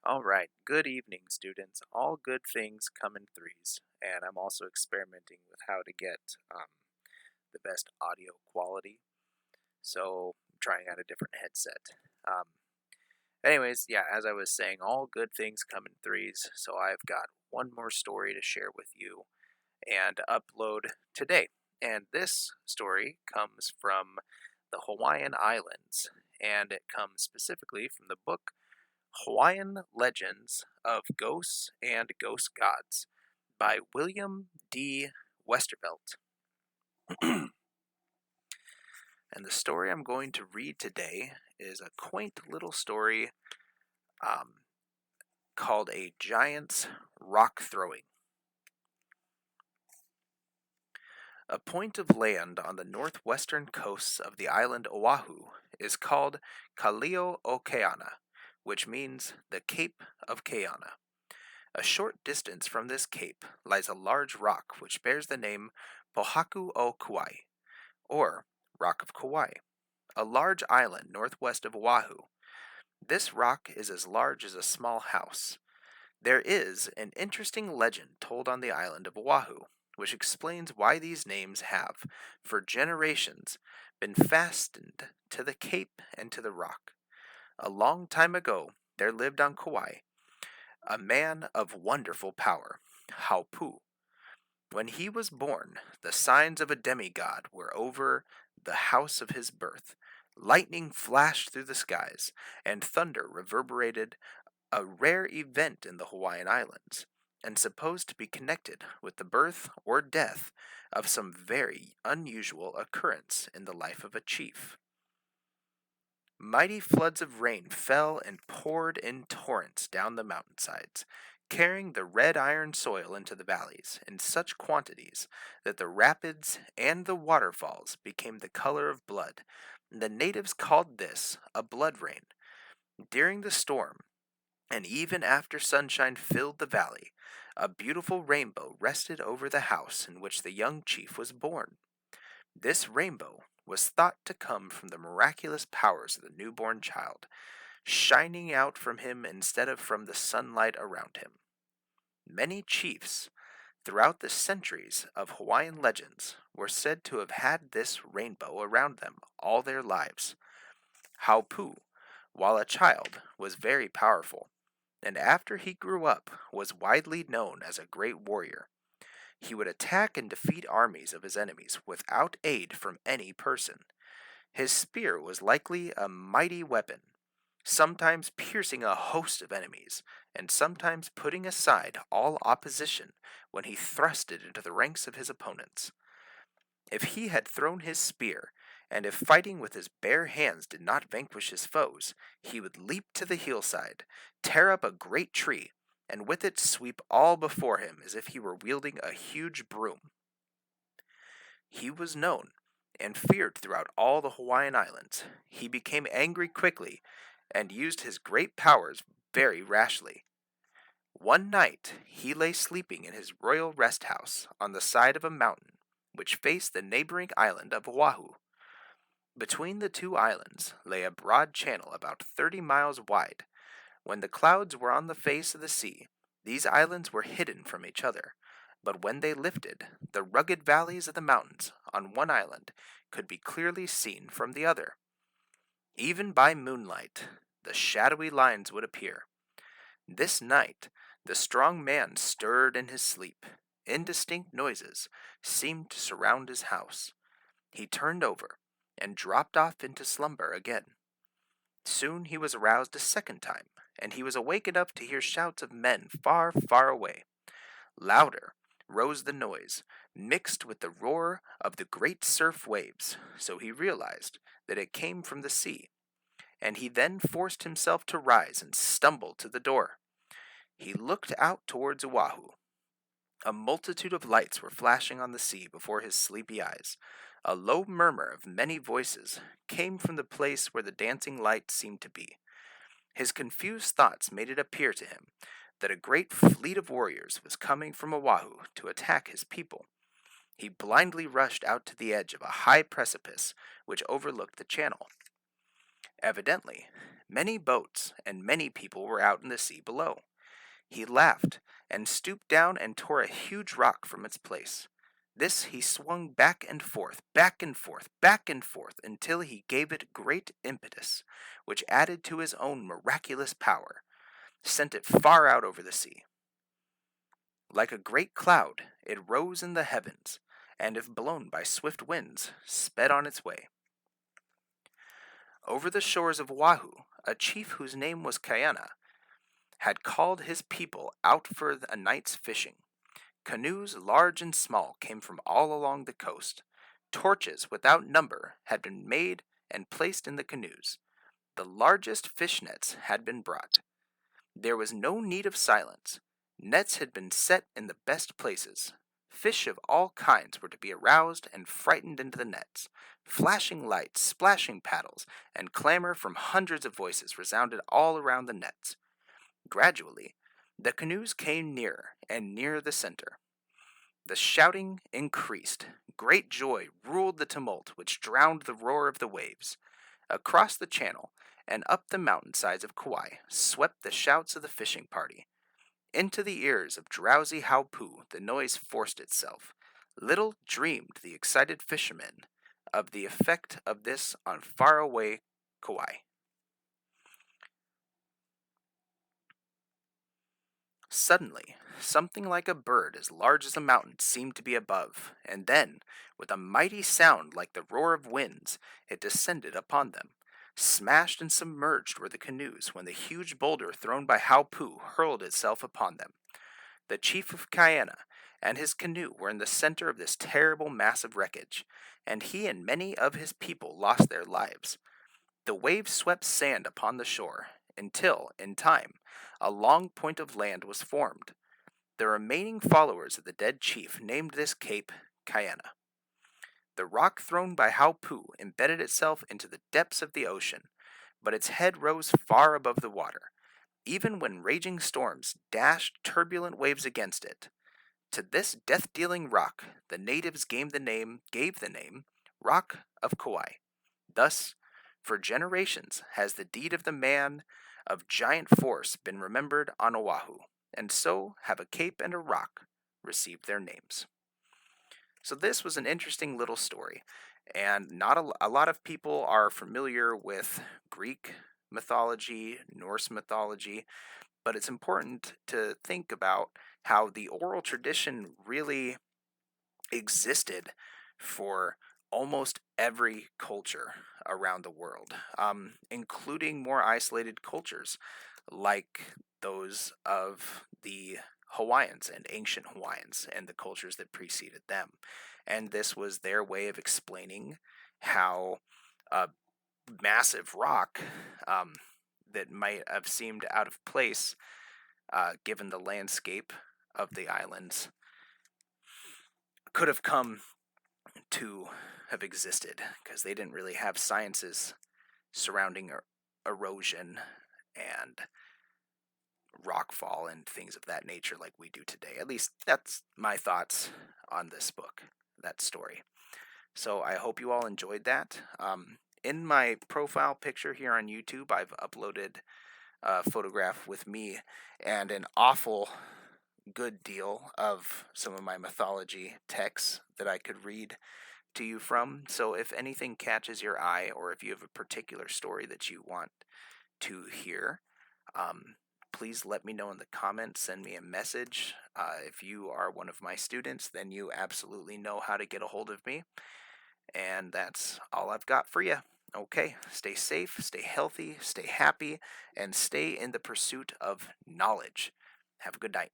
All right, good evening, students. All good things come in threes, and I'm also experimenting with how to get the best audio quality. So, I'm trying out a different headset. Anyways, yeah, as I was saying, all good things come in threes, so I've got one more story to share with you and upload today. And this story comes from the Hawaiian Islands, and it comes specifically from the book Hawaiian Legends of Ghosts and Ghost Gods by William D. Westervelt. And the story I'm going to read today is a quaint little story um, called A Giant's Rock Throwing. A point of land on the northwestern coasts of the island Oahu is called Kalio Okeana, which means the Cape of Keana. A short distance from this cape lies a large rock which bears the name Pohaku o Kauai, or Rock of Kauai, a large island northwest of Oahu. This rock is as large as a small house. There is an interesting legend told on the island of Oahu, which explains why these names have, for generations, been fastened to the cape and to the rock. A long time ago, there lived on Kauai a man of wonderful power, Haupu. When he was born, the signs of a demi-god were over the house of his birth. Lightning flashed through the skies, and thunder reverberated, a rare event in the Hawaiian Islands, and supposed to be connected with the birth or death of some very unusual occurrence in the life of a chief. Mighty floods of rain fell and poured in torrents down the mountainsides, carrying the red iron soil into the valleys in such quantities that the rapids and the waterfalls became the color of blood. The natives called this a blood rain. During the storm, and even after sunshine filled the valley, a beautiful rainbow rested over the house in which the young chief was born. This rainbow was thought to come from the miraculous powers of the newborn child, shining out from him instead of from the sunlight around him. Many chiefs, throughout the centuries of Hawaiian legends, were said to have had this rainbow around them all their lives. Haupu, while a child, was very powerful, and after he grew up was widely known as a great warrior. He would attack and defeat armies of his enemies without aid from any person. His spear was likely a mighty weapon, sometimes piercing a host of enemies, and sometimes putting aside all opposition when he thrust it into the ranks of his opponents. If he had thrown his spear, and if fighting with his bare hands did not vanquish his foes, he would leap to the hillside, tear up a great tree, and with it sweep all before him as if he were wielding a huge broom. He was known and feared throughout all the Hawaiian Islands. He became angry quickly and used his great powers very rashly. One night he lay sleeping in his royal rest house on the side of a mountain which faced the neighboring island of Oahu. Between the two islands lay a broad channel about 30 miles wide. When the clouds were on the face of the sea, these islands were hidden from each other, but when they lifted, the rugged valleys of the mountains on one island could be clearly seen from the other. Even by moonlight, the shadowy lines would appear. This night, the strong man stirred in his sleep. Indistinct noises seemed to surround his house. He turned over and dropped off into slumber again. Soon he was aroused a second time, and he was awake enough to hear shouts of men far, far away. Louder rose the noise, mixed with the roar of the great surf waves, so he realized that it came from the sea, and he then forced himself to rise and stumbled to the door. He looked out towards Oahu. A multitude of lights were flashing on the sea before his sleepy eyes. A low murmur of many voices came from the place where the dancing lights seemed to be. His confused thoughts made it appear to him that a great fleet of warriors was coming from Oahu to attack his people. He blindly rushed out to the edge of a high precipice which overlooked the channel. Evidently, many boats and many people were out in the sea below. He laughed and stooped down and tore a huge rock from its place. This he swung back and forth, back and forth, back and forth, until he gave it great impetus, which added to his own miraculous power, sent it far out over the sea. Like a great cloud, it rose in the heavens, and if blown by swift winds, sped on its way. Over the shores of Oahu, a chief whose name was Kaena had called his people out for a night's fishing. Canoes large and small came from all along the coast. Torches without number had been made and placed in the canoes. The largest fish nets had been brought. There was no need of silence. Nets had been set in the best places. Fish of all kinds were to be aroused and frightened into the nets. Flashing lights, splashing paddles, and clamor from hundreds of voices resounded all around the nets. Gradually, the canoes came nearer and nearer the center. The shouting increased. Great joy ruled the tumult which drowned the roar of the waves. Across the channel and up the mountainsides of Kauai swept the shouts of the fishing party. Into the ears of drowsy Haupu the noise forced itself. Little dreamed the excited fishermen of the effect of this on faraway Kauai. Suddenly, something like a bird as large as a mountain seemed to be above, and then, with a mighty sound like the roar of winds, it descended upon them. Smashed and submerged were the canoes when the huge boulder thrown by Haupu hurled itself upon them. The chief of Kaena and his canoe were in the center of this terrible mass of wreckage, and he and many of his people lost their lives. The waves swept sand upon the shore, until, in time, a long point of land was formed. The remaining followers of the dead chief named this cape Kaena. The rock thrown by Haupu embedded itself into the depths of the ocean, but its head rose far above the water, even when raging storms dashed turbulent waves against it. To this death-dealing rock, the natives gave the name Rock of Kauai. Thus, for generations has the deed of the man of giant force been remembered on Oahu, and so have a cape and a rock received their names. So this was an interesting little story, and not a lot of people are familiar with Greek mythology, Norse mythology, but it's important to think about how the oral tradition really existed for almost every culture around the world, including more isolated cultures like those of the Hawaiians and ancient Hawaiians and the cultures that preceded them. And this was their way of explaining how a massive rock that might have seemed out of place given the landscape of the islands could have come to have existed, because they didn't really have sciences surrounding erosion and rockfall and things of that nature like we do today. At least that's my thoughts on this book, that story. So I hope you all enjoyed that. In my profile picture here on YouTube, I've uploaded a photograph with me and an awful good deal of some of my mythology texts that I could read to you from. So if anything catches your eye, or if you have a particular story that you want to hear, please let me know in the comments. Send me a message. If you are one of my students, then you absolutely know how to get a hold of me. And that's all I've got for you. Okay, stay safe, stay healthy, stay happy, and stay in the pursuit of knowledge. Have a good night.